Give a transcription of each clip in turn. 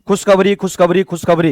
खुशखबरी खुशखबरी खुशखबरी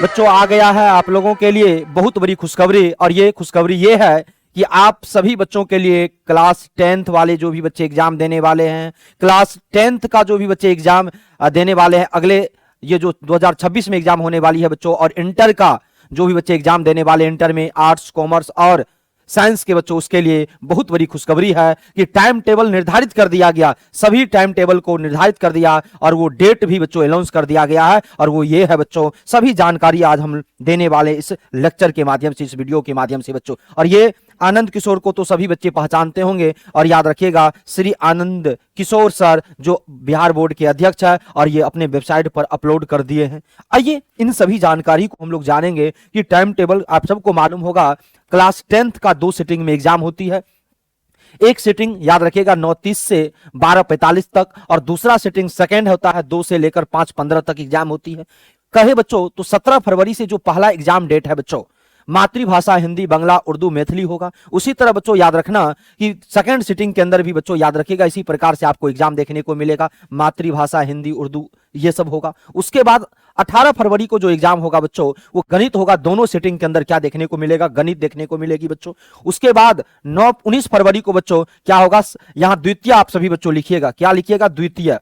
बच्चों, आ गया है आप लोगों के लिए बहुत बड़ी खुशखबरी। और ये खुशखबरी ये है कि आप सभी बच्चों के लिए क्लास 10th वाले जो भी बच्चे एग्जाम देने वाले हैं, क्लास 10th का जो भी बच्चे एग्जाम देने वाले हैं, अगले ये जो 2026 में एग्जाम होने वाली है बच्चों, और इंटर का जो भी बच्चे एग्जाम देने वाले, इंटर में आर्ट्स कॉमर्स और साइंस के बच्चों, उसके लिए बहुत बड़ी खुशखबरी है कि टाइम टेबल निर्धारित कर दिया गया। सभी टाइम टेबल को निर्धारित कर दिया और वो डेट भी बच्चों अनाउंस कर दिया गया है। और वो ये है बच्चों, सभी जानकारी आज हम देने वाले इस लेक्चर के माध्यम से, इस वीडियो के माध्यम से बच्चों। और ये आनंद किशोर को तो सभी बच्चे पहचानते होंगे, और याद रखिएगा श्री आनंद किशोर सर जो बिहार बोर्ड के अध्यक्ष है, और ये अपने वेबसाइट पर अपलोड कर दिए हैं। आइए इन सभी जानकारी को हम लोग जानेंगे कि टाइम टेबल आप सबको मालूम होगा, क्लास 10th का 2 सिटिंग में एग्जाम होती है। एक सिटिंग याद रखिएगा 9:30 से 12:45 तक, और दूसरा सिटिंग सेकंड होता है 2 से लेकर 5:15 तक एग्जाम होती है। कहे बच्चों तो 17 फरवरी से जो पहला एग्जाम डेट है बच्चों, मातृभाषा हिंदी बांग्ला उर्दू मैथिली होगा। उसी तरह बच्चों याद रखना कि सेकंड सिटिंग के अंदर भी बच्चों याद रखिएगा इसी प्रकार से आपको एग्जाम देखने को मिलेगा, मातृभाषा हिंदी उर्दू ये सब होगा। उसके बाद 18 फरवरी को जो एग्जाम होगा बच्चों, वो गणित होगा। दोनों सिटिंग के अंदर क्या देखने को मिलेगा, गणित देखने को मिलेगी बच्चों। उसके बाद 19 फरवरी को बच्चों क्या होगा, यहां द्वितीय आप सभी बच्चों लिखिएगा, क्या लिखिएगा, द्वितीय।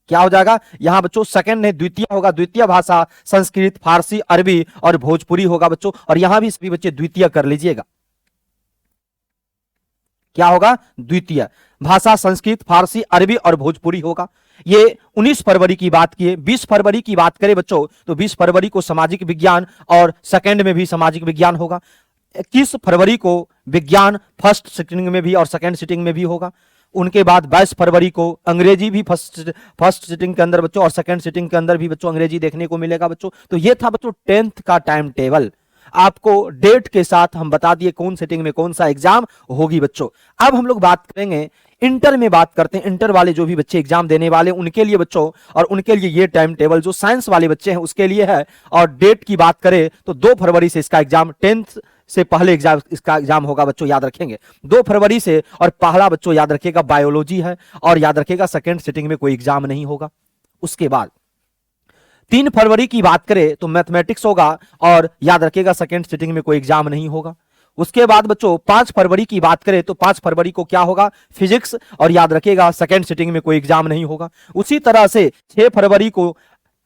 क्या हो जाएगा यहां बच्चों, सेकंड है द्वितीय होगा, द्वितीय भाषा संस्कृत फारसी अरबी और भोजपुरी होगा बच्चों। और यहां भी सभी बच्चे द्वितीय कर लीजिएगा, क्या होगा, द्वितीय भाषा संस्कृत फारसी अरबी और भोजपुरी होगा। ये 19 फरवरी की बात की है। 20 फरवरी की बात करें बच्चों तो 20 फरवरी को सामाजिक विज्ञान और सेकंड में भी सामाजिक विज्ञान होगा। 21 फरवरी को विज्ञान फर्स्ट सिटिंग में भी और सेकंड सिटिंग में भी होगा। उनके बाद 22 फरवरी को अंग्रेजी भी फर्स्ट सिटिंग के अंदर बच्चों और सेकंड सिटिंग के अंदर भी बच्चों अंग्रेजी देखने को मिलेगा बच्चों। तो ये था बच्चों 10th का टाइम टेबल, आपको डेट के साथ हम बता दिए कौन सिटिंग में कौन सा एग्जाम होगी बच्चों। अब हम लोग बात करेंगे इंटर में, बात करते हैं इंटर वाले जो भी बच्चे एग्जाम देने वाले उनके लिए बच्चों, और उनके लिए ये टाइम टेबल जो साइंस वाले बच्चे हैं उसके लिए है। और डेट की बात करें तो 2 फरवरी से इसका एग्जाम, 10th से पहले एग्जाम, इसका एग्जाम होगा बच्चों, याद रखेंगे 2 फरवरी से। और पहला बच्चों याद रखिएगा बायोलॉजी है, और याद रखिएगा सेकंड सिटिंग में कोई एग्जाम नहीं होगा। उसके बाद 3 फरवरी की बात करें तो मैथमेटिक्स होगा, और याद रखिएगा सेकंड सिटिंग में कोई एग्जाम नहीं होगा। उसके बाद बच्चों 5 फरवरी की बात करें तो 5 फरवरी को क्या होगा, फिजिक्स, और याद रखिएगा सेकंड सिटिंग में कोई एग्जाम नहीं होगा। उसी तरह से 6 फरवरी को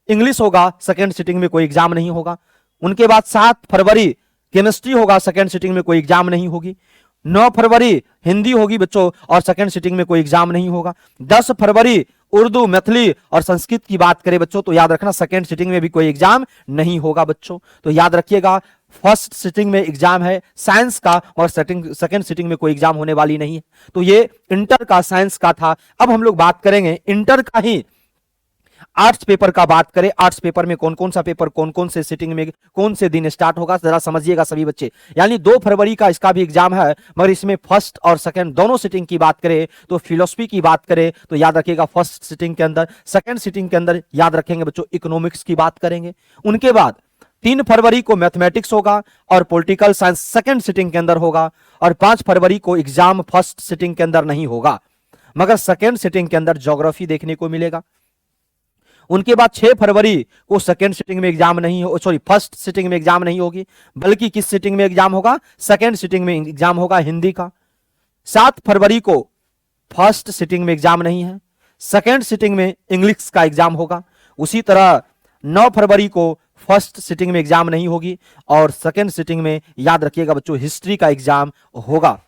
इंग्लिश होगा, सेकंड सिटिंग में कोई एग्जाम नहीं होगा। उनके बाद 7 फरवरी केमिस्ट्री होगा, सेकंड सिटिंग में कोई एग्जाम नहीं होगी। 9 फरवरी हिंदी होगी बच्चों, और सेकंड सिटिंग में कोई एग्जाम नहीं होगा। 10 फरवरी उर्दू मैथिली और संस्कृत की बात करें बच्चों तो याद रखना सेकंड सिटिंग में भी कोई एग्जाम नहीं होगा बच्चों। तो याद रखिएगा फर्स्ट सिटिंग में एग्जाम है साइंस का, और सेकंड सिटिंग में कोई एग्जाम होने वाली नहीं है। तो ये इंटर का साइंस का था। अब हम लोग बात करेंगे इंटर का ही आर्ट्स पेपर का बात करें। आर्ट्स पेपर में कौन कौन सा पेपर कौन कौन से सिटिंग में कौन से दिन स्टार्ट होगा, जरा समझिएगा सभी बच्चे। यानी 2 फरवरी का इसका भी एग्जाम है, मगर इसमें फर्स्ट और सेकंड दोनों सिटिंग की बात करें तो फिलोसफी की बात करें तो याद रखिएगा फर्स्ट सिटिंग के अंदर, सेकंड सिटिंग के अंदर याद रखेंगे बच्चों इकोनॉमिक्स की बात करेंगे। उनके बाद 3 फरवरी को मैथमेटिक्स होगा और पॉलिटिकल साइंस सेकंड सिटिंग के अंदर होगा। और 5 फरवरी को एग्जाम फर्स्ट सिटिंग के अंदर नहीं होगा, मगर सेकंड सिटिंग के अंदर ज्योग्राफी देखने को मिलेगा। उनके बाद 6 फरवरी को सेकंड सिटिंग में एग्जाम नहीं हो, सॉरी फर्स्ट सिटिंग में एग्जाम नहीं होगी, बल्कि किस सिटिंग में एग्जाम होगा, सेकंड सिटिंग में एग्जाम होगा हिंदी का। 7 फरवरी को फर्स्ट सिटिंग में एग्जाम नहीं है, सेकंड सिटिंग में इंग्लिश का एग्जाम होगा। उसी तरह 9 फरवरी को फर्स्ट सिटिंग में एग्जाम नहीं होगी, और सेकंड सिटिंग में याद रखिएगा बच्चों हिस्ट्री का एग्जाम होगा।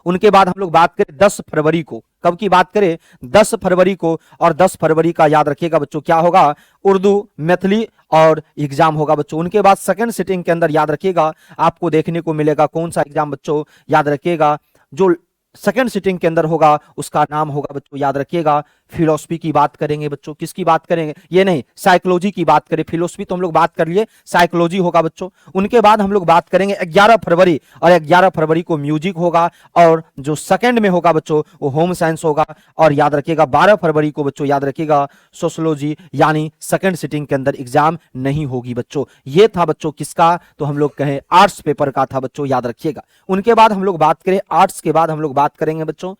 उनके बाद हम लोग बात करें 10 फरवरी को, कब की बात करें, 10 फरवरी को, और 10 फरवरी का याद रखिएगा बच्चों क्या होगा, उर्दू मैथिली और एग्जाम होगा बच्चों। उनके बाद सेकंड सिटिंग के अंदर याद रखिएगा आपको देखने को मिलेगा कौन सा एग्जाम बच्चों, याद रखिएगा जो सेकंड सिटिंग के अंदर होगा उसका नाम होगा बच्चों, याद रखिएगा फिलोसफी की बात करेंगे बच्चों। किसकी बात करेंगे, ये नहीं साइकोलॉजी की बात करें, फिलोसफी तो हम लोग बात कर लिए, साइकोलॉजी होगा बच्चों। उनके बाद हम लोग बात करेंगे 11 फरवरी, और 11 फरवरी को म्यूजिक होगा, और जो सेकंड में होगा बच्चों वो होम साइंस होगा। और याद रखिएगा 12 फरवरी को बच्चों याद रखिएगा सोशोलॉजी, यानी सेकंड सिटिंग के अंदर एग्जाम नहीं होगी बच्चों। ये था बच्चों किसका, तो हम लोग कहें आर्ट्स पेपर का था बच्चों, याद रखिएगा। उनके बाद हम लोग बात करें आर्ट्स के बाद हम लोग बात करेंगे बच्चों,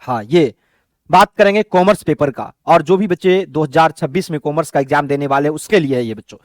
हाँ ये बात करेंगे कॉमर्स पेपर का, और जो भी बच्चे 2026 में कॉमर्स का एग्जाम देने वाले हैं उसके लिए है ये बच्चों।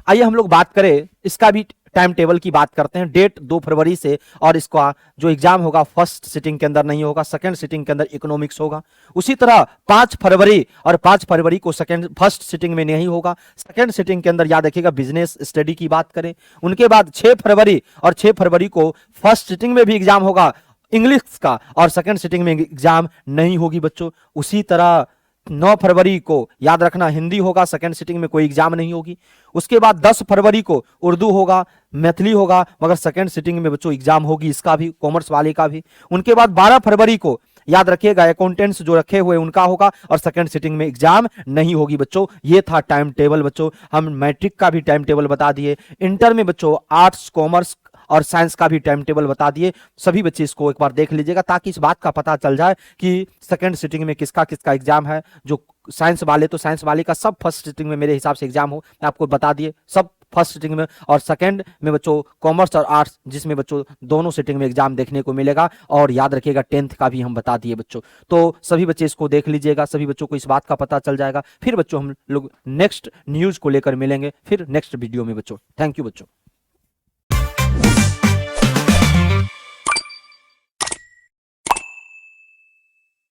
आइए हम लोग बात करें इसका भी टाइम टेबल की बात करते हैं। डेट 2 फरवरी से, और इसका जो एग्जाम होगा फर्स्ट सिटिंग के अंदर नहीं होगा, सेकंड सिटिंग के अंदर इकोनॉमिक्स होगा। उसी तरह 5 फरवरी और 5 फरवरी को सेकंड फर्स्ट सिटिंग में नहीं होगा, सेकंड सिटिंग के अंदर याद रखिएगा बिजनेस स्टडी की बात करें। उनके बाद 6 फरवरी और 6 फरवरी को फर्स्ट सिटिंग में भी एग्जाम होगा इंग्लिश का, और सेकंड सिटिंग में एग्जाम नहीं होगी बच्चों। उसी तरह 9 फरवरी को याद रखना हिंदी होगा, सेकंड सिटिंग में कोई एग्जाम नहीं होगी। उसके बाद 10 फरवरी को उर्दू होगा, मैथिली होगा, मगर सेकंड सिटिंग में बच्चों एग्जाम होगी इसका भी, कॉमर्स वाले का भी। उनके बाद 12 फरवरी को याद रखिएगा अकाउंटेंट्स जो रखे हुए उनका होगा, और सेकंड सिटिंग में एग्जाम नहीं होगी बच्चों। ये था टाइम टेबल बच्चों। हम मैट्रिक का भी टाइम टेबल बता दिए, इंटर में बच्चों आर्ट्स कॉमर्स और साइंस का भी टाइम टेबल बता दिए। सभी बच्चे इसको एक बार देख लीजिएगा ताकि इस बात का पता चल जाए कि सेकंड सिटिंग में किसका किसका एग्जाम है। जो साइंस वाले तो साइंस वाले का सब फर्स्ट सिटिंग में मेरे हिसाब से एग्जाम हो, मैं आपको बता दिए सब फर्स्ट सिटिंग में, और सेकंड में बच्चों कॉमर्स और आर्ट्स जिसमें बच्चों दोनों सिटिंग में एग्जाम देखने को मिलेगा। और याद रखिएगा 10th का भी हम बता दिए बच्चों। तो सभी बच्चे इसको देख लीजिएगा, सभी बच्चों को इस बात का पता चल जाएगा। फिर बच्चों हम लोग नेक्स्ट न्यूज को लेकर मिलेंगे फिर नेक्स्ट वीडियो में बच्चों। थैंक यू बच्चों।